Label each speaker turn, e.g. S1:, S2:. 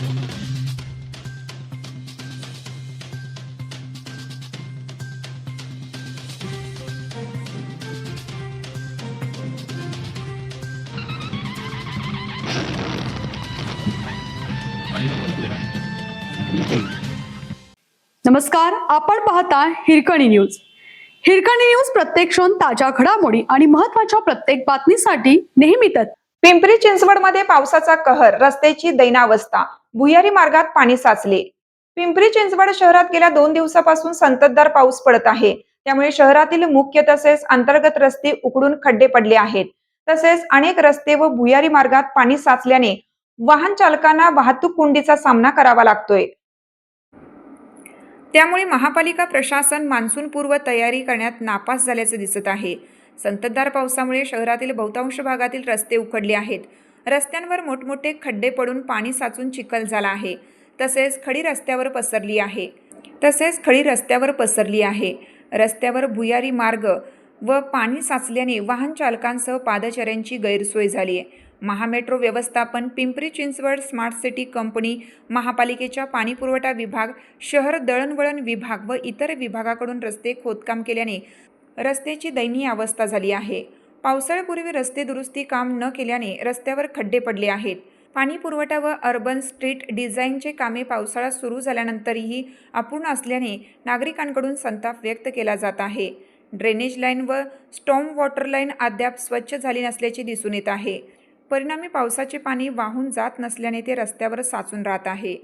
S1: नमस्कार, आपण पाहता हिरकणी न्यूज. हिरकणी न्यूज प्रत्येक क्षण ताज्या घडामोडी आणि महत्त्वाच्या प्रत्येक बातमीसाठी नेहमीच.
S2: पिंपरी चिंचवडमध्ये पावसाचा कहर, रस्त्याची दैनावस्था, भुयारी मार्गात पाणी साचले. पिंपरी चिंचवड शहरात गेल्या 2 दिवसापासून संततधार पाऊस पडत आहे. त्यामुळे शहरातील मुख्य तसेच अंतर्गत रस्ते उकडून खड्डे पडले आहेत. तसेच अनेक रस्ते व भुयारी मार्गात पाणी साचल्याने वाहन चालकांना वाहतूक कोंडीचा सामना करावा लागतोय. त्यामुळे महापालिका प्रशासन मान्सूनपूर्व तयारी करण्यात नापास झाल्याचे दिसत आहे. संततधार पावसामुळे शहरातील बहुतांश भागातील रस्ते उखडले आहेत. रस्त्यांवर मोठमोठे खड्डे पडून पाणी साचून चिखल झाला आहे. तसेच खडी रस्त्यावर पसरली आहे. रस्त्यावर भुयारी मार्ग व पाणी साचल्याने वाहन चालकांसह पादचाऱ्यांची गैरसोय झाली आहे. महामेट्रो व्यवस्थापन, Pimpri Chinchwad smart city company, महापालिकेच्या पाणीपुरवठा विभाग, शहर दळणवळण विभाग व इतर विभागाकडून रस्ते खोदकाम केल्याने रस्त्याची दयनीय अवस्था झाली आहे. पावसाळ्यापूर्वी रस्ते दुरुस्ती काम न केल्याने रस्त्यावर खड्डे पडले आहेत. पाणी पुरवठा व अर्बन स्ट्रीट डिझाईनचे कामे पावसाळा सुरू झाल्यानंतरही अपूर्ण असल्याने नागरिकांकडून संताप व्यक्त केला जात आहे. ड्रेनेज लाईन व स्टॉर्म वॉटर लाईन अद्याप स्वच्छ झाली नसल्याचे दिसून येत आहे. परिणामी पावसाचे पाणी वाहून जात नसल्याने ते रस्त्यावर साचून राहत आहे.